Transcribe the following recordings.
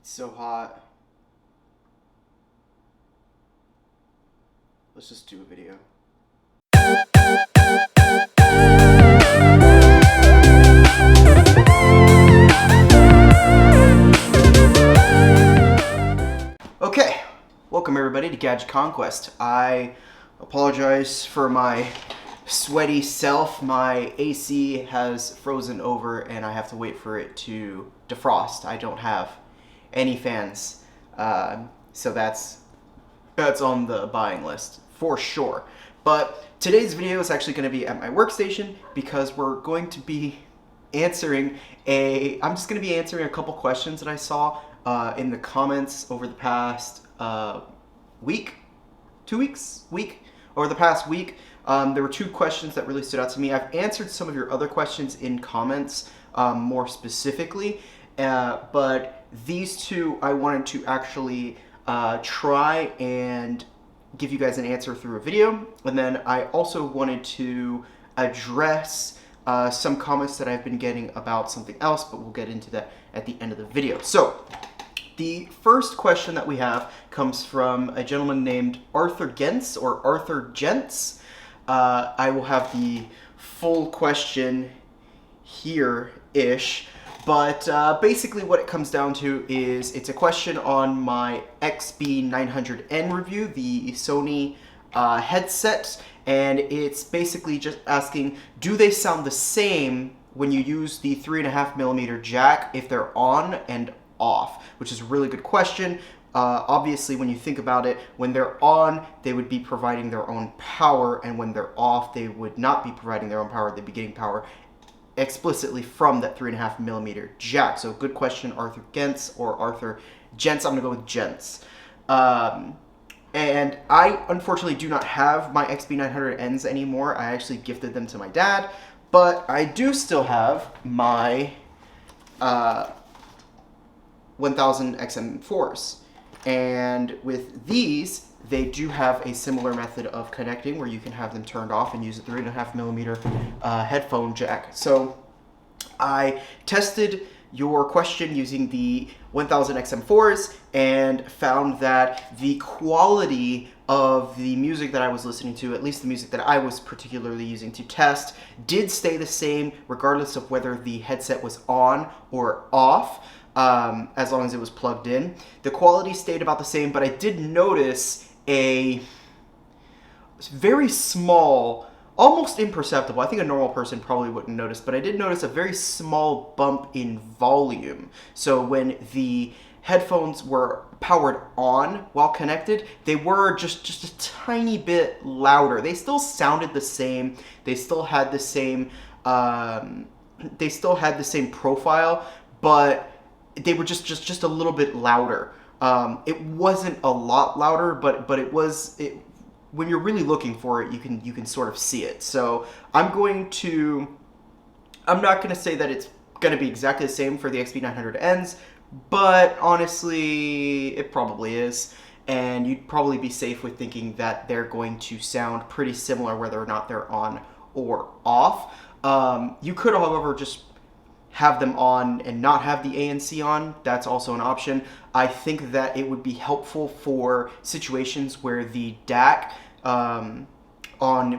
It's so hot. Let's just do a video. Okay, welcome everybody to Gadget Conquest. I apologize for my sweaty self. My AC has frozen over and I have to wait for it to defrost. I don't have any fans, so that's on the buying list for sure. But today's video is actually going to be at my workstation because we're going to be answering I'm just going to be answering a couple questions that I saw in the comments over the past week. Over the past week. There were two questions that really stood out to me. I've answered some of your other questions in comments more specifically, but these two I wanted to actually try and give you guys an answer through a video. And then I also wanted to address some comments that I've been getting about something else, but we'll get into that at the end of the video. So the first question that we have comes from a gentleman named Arthur Gents, or Arthur Gents. I will have the full question here-ish, but basically what it comes down to is it's a question on my XB900N review, the Sony headset, and it's basically just asking, do they sound the same when you use the 3.5mm jack if they're on and off? Which is a really good question. Obviously, when you think about it, when they're on, they would be providing their own power, and when they're off, they would not be providing their own power. They'd be getting power explicitly from that 3.5mm jack. So good question, Arthur Gents, or Arthur Gents. I'm gonna go with Gents. And I unfortunately do not have my XB900Ns anymore. I actually gifted them to my dad, but I do still have my 1000 XM4s. And with these, they do have a similar method of connecting where you can have them turned off and use a 3.5mm headphone jack. So I tested your question using the 1000 XM4s and found that the quality of the music that I was listening to, at least the music that I was particularly using to test, did stay the same regardless of whether the headset was on or off. As long as it was plugged in. The quality stayed about the same, but I did notice a very small, almost imperceptible, I think a normal person probably wouldn't notice, but I did notice a very small bump in volume. So when the headphones were powered on while connected, they were just a tiny bit louder. They still sounded the same. They still had the same profile, but they were just a little bit louder. It wasn't a lot louder, but it was. When you're really looking for it, you can sort of see it. So I'm not going to say that it's going to be exactly the same for the XB900Ns, but honestly, it probably is. And you'd probably be safe with thinking that they're going to sound pretty similar whether or not they're on or off. You could, however, just have them on and not have the ANC on. That's also an option. I think that it would be helpful for situations where the DAC on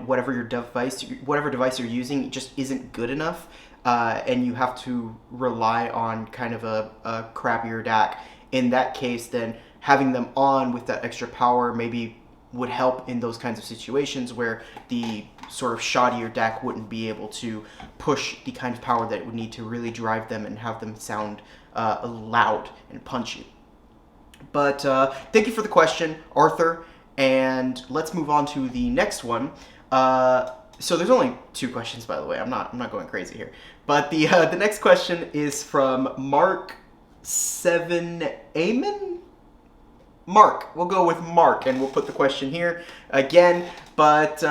whatever device you're using just isn't good enough, and you have to rely on kind of a crappier DAC. In that case, then having them on with that extra power maybe would help in those kinds of situations where the sort of shoddier DAC wouldn't be able to push the kind of power that it would need to really drive them and have them sound loud and punchy. But thank you for the question, Arthur, and let's move on to the next one. So there's only two questions, by the way. I'm not going crazy here. But the next question is from Mark 7 Amen? Mark. We'll go with Mark, and we'll put the question here again. But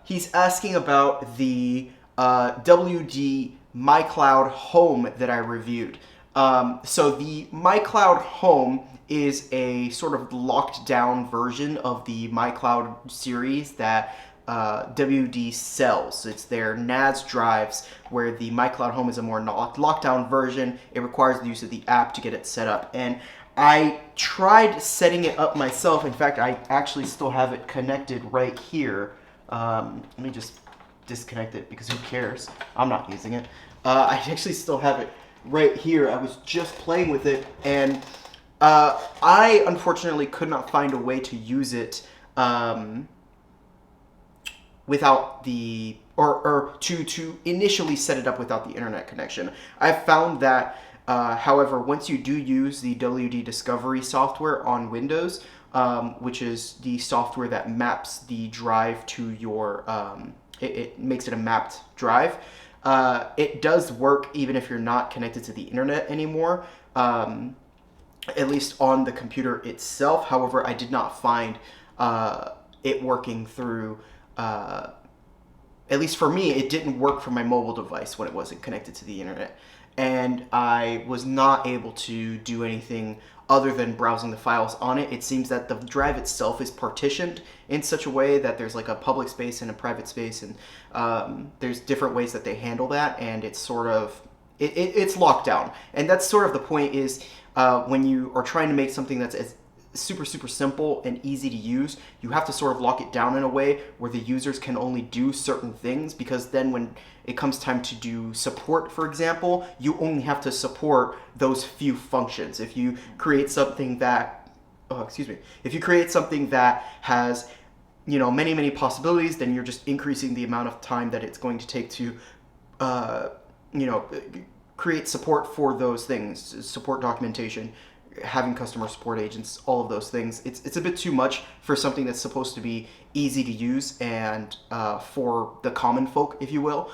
he's asking about the WD MyCloud Home that I reviewed. So the MyCloud Home is a sort of locked down version of the MyCloud series that WD sells. It's their NAS drives, where the MyCloud Home is a more lockdown version. It requires the use of the app to get it set up. And I tried setting it up myself. In fact, I actually still have it connected right here. Let me just disconnect it because who cares? I'm not using it. I actually still have it right here. I was just playing with it, and I unfortunately could not find a way to use it without the or to initially set it up without the internet connection. I've found that, however, once you do use the WD Discovery software on Windows, which is the software that maps the drive to your, it makes it a mapped drive. It does work even if you're not connected to the internet anymore, at least on the computer itself. However, I did not find it working through, at least for me, it didn't work for my mobile device when it wasn't connected to the internet. And I was not able to do anything other than browsing the files on it. It seems that the drive itself is partitioned in such a way that there's like a public space and a private space, and there's different ways that they handle that, and it's sort of, it's locked down. And that's sort of the point is, when you are trying to make something that's as super simple and easy to use, you have to sort of lock it down in a way where the users can only do certain things, because then when it comes time to do support, for example, you only have to support those few functions. If you create something that, if you create something that has, many possibilities, then you're just increasing the amount of time that it's going to take to, create support for those things, support documentation, having customer support agents, all of those things. It's a bit too much for something that's supposed to be easy to use and for the common folk, if you will.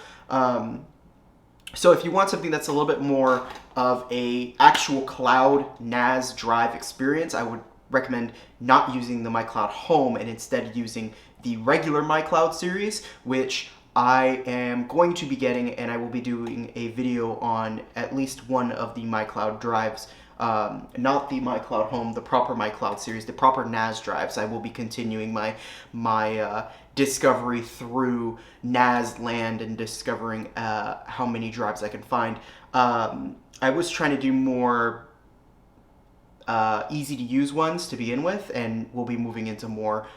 So if you want something that's a little bit more of a actual cloud NAS drive experience, I would recommend not using the MyCloud Home and instead using the regular MyCloud series, which I am going to be getting, and I will be doing a video on at least one of the MyCloud drives. Not the MyCloud Home, the proper MyCloud series, the proper NAS drives. I will be continuing my discovery through NAS land and discovering how many drives I can find. I was trying to do more easy to use ones to begin with, and we'll be moving into more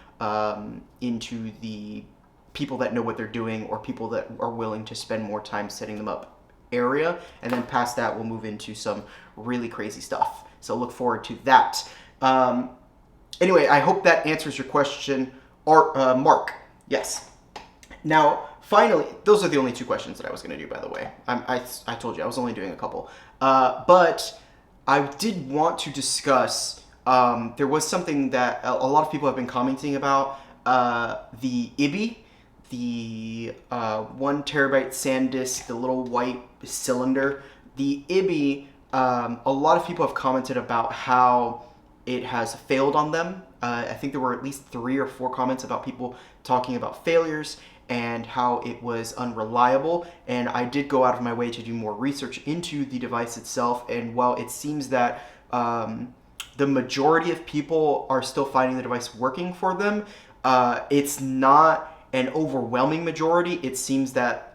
into the people that know what they're doing, or people that are willing to spend more time setting them up area, and then past that we'll move into some really crazy stuff. So look forward to that. Anyway, I hope that answers your question, Mark. Yes. Now, finally, those are the only two questions that I was going to do, by the way. I told you I was only doing a couple. But I did want to discuss, there was something that a lot of people have been commenting about, the IBI, the 1 terabyte SanDisk, the little white cylinder. The IBI, a lot of people have commented about how it has failed on them. I think there were at least 3 or 4 comments about people talking about failures and how it was unreliable. And I did go out of my way to do more research into the device itself. And while it seems that the majority of people are still finding the device working for them, it's not an overwhelming majority. It seems that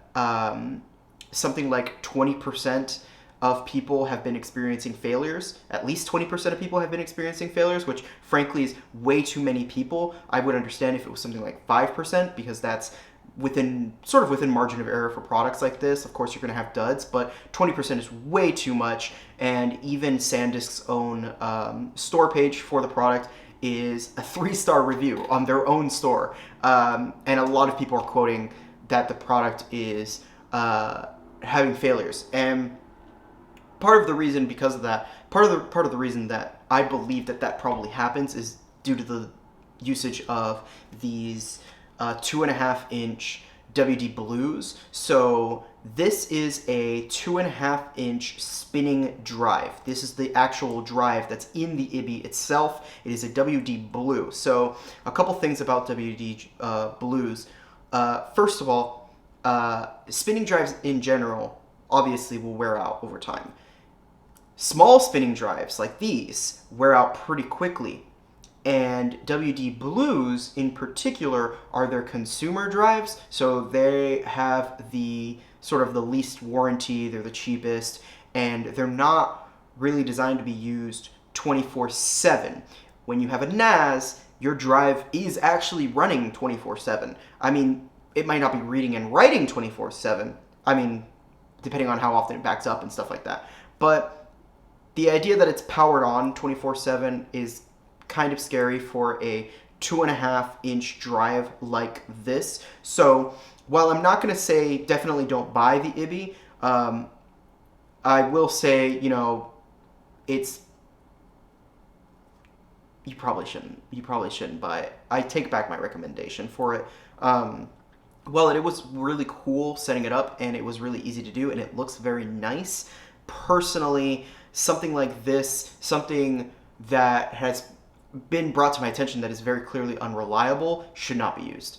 something like 20% of people have been experiencing failures. At least 20% of people have been experiencing failures, which frankly is way too many people. I would understand if it was something like 5%, because that's within margin of error for products like this. Of course, you're going to have duds, but 20% is way too much. And even SanDisk's own store page for the product is a 3-star review on their own store. And a lot of people are quoting that the product is having failures. And part of the reason, because of that, part of the reason that I believe that probably happens is due to the usage of these 2.5-inch WD Blues. So this is a 2.5-inch spinning drive. This is the actual drive that's in the IBI itself. It is a WD Blue. So a couple things about WD Blues. First of all, spinning drives in general obviously will wear out over time. Small spinning drives like these wear out pretty quickly. And WD Blues in particular are their consumer drives, so they have the sort of the least warranty, they're the cheapest, and they're not really designed to be used 24/7. When you have a NAS, your drive is actually running 24/7. I mean, it might not be reading and writing 24/7. I mean, depending on how often it backs up and stuff like that. But the idea that it's powered on 24/7 is kind of scary for a 2.5-inch drive like this. So while I'm not going to say definitely don't buy the IBI, I will say, it's, you probably shouldn't buy it. I take back my recommendation for it. Well, it was really cool setting it up, and it was really easy to do, and it looks very nice. Personally, something like this, something that has been brought to my attention that is very clearly unreliable, should not be used.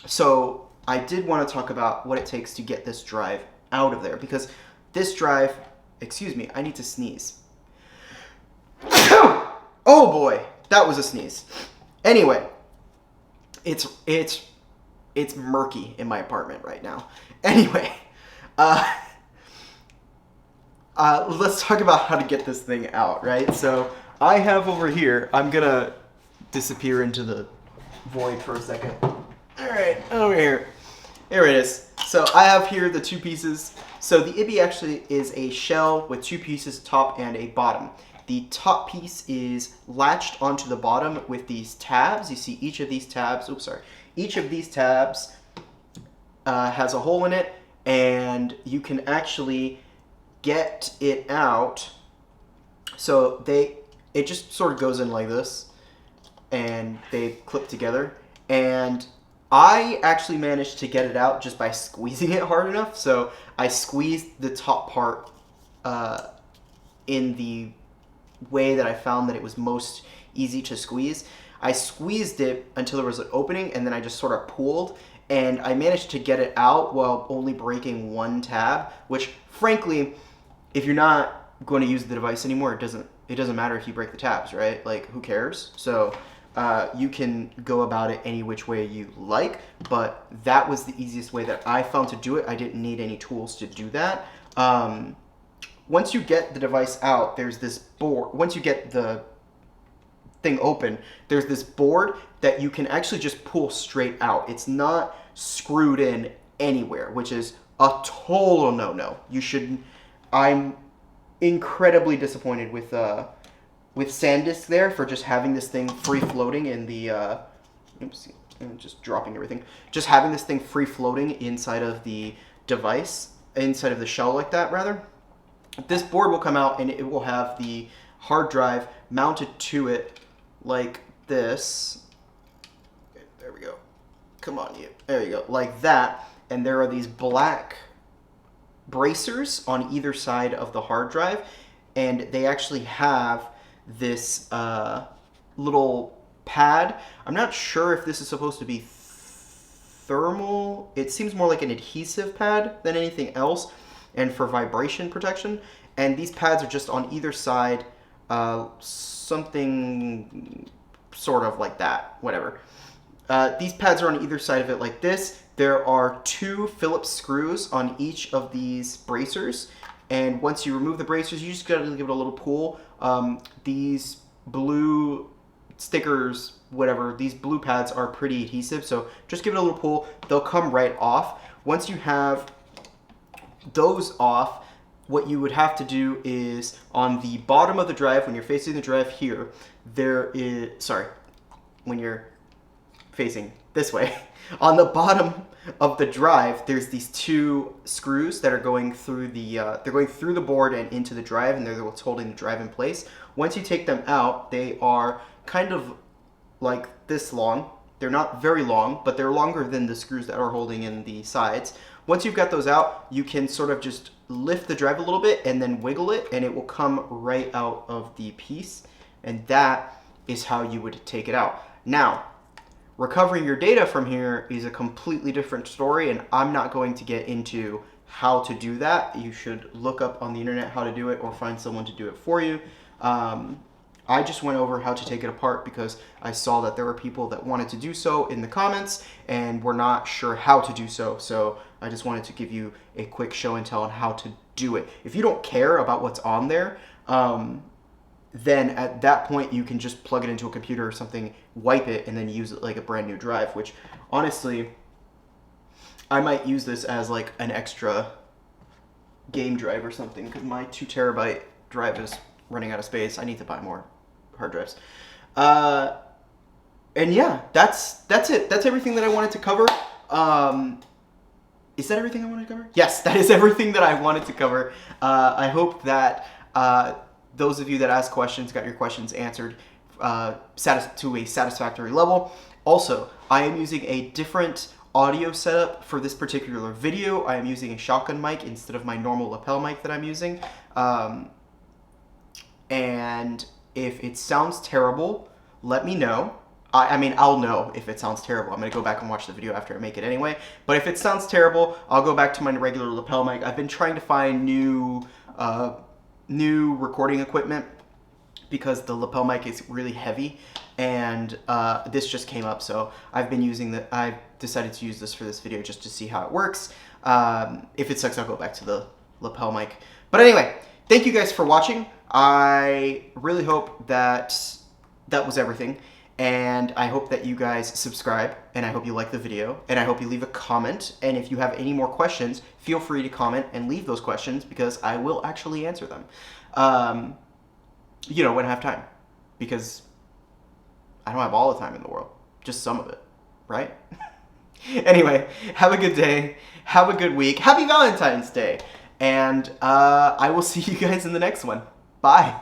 So I did want to talk about what it takes to get this drive out of there, because this drive, excuse me, I need to sneeze. Oh boy, that was a sneeze. Anyway, it's murky in my apartment right now. Anyway, let's talk about how to get this thing out, right? So I have over here, I'm gonna disappear into the void for a second. All right, over here. Here it is. So I have here the two pieces. So the IBI actually is a shell with two pieces, top and a bottom. The top piece is latched onto the bottom with these tabs. You see each of these tabs, each of these tabs has a hole in it, and you can actually get it out. So it just sort of goes in like this, and they clip together. And I actually managed to get it out just by squeezing it hard enough. So I squeezed the top part in the way that I found that it was most easy to squeeze. I squeezed it until there was an opening, and then I just sort of pulled, and I managed to get it out while only breaking one tab, which frankly, if you're not going to use the device anymore, it doesn't matter if you break the tabs, right? Like, who cares? So you can go about it any which way you like, but that was the easiest way that I found to do it. I didn't need any tools to do that. Once you get the device out, there's this board. Once you get the thing open, there's this board that you can actually just pull straight out. It's not screwed in anywhere, which is a total no-no. I'm incredibly disappointed with SanDisk there for just having this thing free floating in the oops, I'm just dropping everything. Just having this thing free floating inside of the device, inside of the shell like that, rather. This board will come out, and it will have the hard drive mounted to it like this. There we go. Come on, you. There you go. Like that. And there are these black bracers on either side of the hard drive, and they actually have this little pad. I'm not sure if this is supposed to be thermal. It seems more like an adhesive pad than anything else, and for vibration protection. And these pads are just on either side, something sort of like that, whatever. These pads are on either side of it like this. There are 2 Phillips screws on each of these bracers, and once you remove the bracers, you just gotta give it a little pull. These blue stickers, whatever, these blue pads are pretty adhesive, so just give it a little pull. They'll come right off. Once you have those off, what you would have to do is on the bottom of the drive, when you're facing the drive here, when you're facing this way, on the bottom of the drive, there's these 2 screws that are going through the board and into the drive, and they're what's holding the drive in place. Once you take them out, they are kind of like this long. They're not very long, but they're longer than the screws that are holding in the sides. Once you've got those out, you can sort of just lift the drive a little bit and then wiggle it, and it will come right out of the piece. And that is how you would take it out. Now, recovering your data from here is a completely different story, and I'm not going to get into how to do that. You should look up on the internet how to do it or find someone to do it for you. I just went over how to take it apart because I saw that there were people that wanted to do so in the comments and were not sure how to do so. So I just wanted to give you a quick show and tell on how to do it. If you don't care about what's on there, then at that point you can just plug it into a computer or something, wipe it, and then use it like a brand new drive, which honestly, I might use this as like an extra game drive or something because my 2 terabyte drive is running out of space. I need to buy more hard drives. And yeah, that's it. That's everything that I wanted to cover. Is that everything I wanted to cover? Yes, that is everything that I wanted to cover. I hope that those of you that asked questions got your questions answered to a satisfactory level. Also, I am using a different audio setup for this particular video. I am using a shotgun mic instead of my normal lapel mic that I'm using. And if it sounds terrible, let me know. I mean, I'll know if it sounds terrible. I'm going to go back and watch the video after I make it anyway. But if it sounds terrible, I'll go back to my regular lapel mic. I've been trying to find new recording equipment because the lapel mic is really heavy, and this just came up, so I've decided to use this for this video just to see how it works. If it sucks, I'll go back to the lapel mic. But anyway, thank you guys for watching. I really hope that was everything, and I hope that you guys subscribe, and I hope you like the video, and I hope you leave a comment, and if you have any more questions, feel free to comment and leave those questions because I will actually answer them. You know, when I have time, because I don't have all the time in the world, just some of it, right? Anyway, have a good day, have a good week, happy Valentine's Day, and I will see you guys in the next one. Bye.